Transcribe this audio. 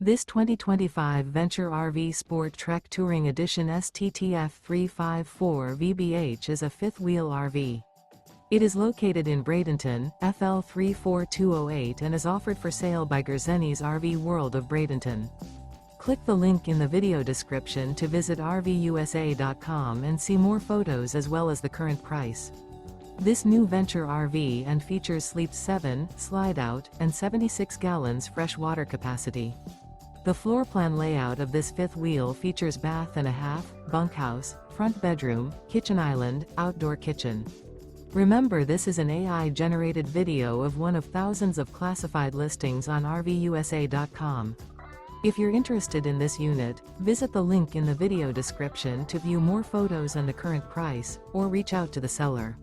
This 2025 Venture RV SportTrek Touring Edition STTF 354 VBH is a fifth-wheel RV. It is located in Bradenton, FL 34208 and is offered for sale by Gerzeny's RV World of Bradenton. Click the link in the video description to visit RVUSA.com and see more photos as well as the current price. This new Venture RV and features sleeps 7, Slideout, and 76 gallons fresh water capacity. The floor plan layout of this fifth wheel features bath and a half, bunkhouse, front bedroom, kitchen island, outdoor kitchen. Remember, this is an AI-generated video of one of thousands of classified listings on RVUSA.com. If you're interested in this unit, visit the link in the video description to view more photos and the current price, or reach out to the seller.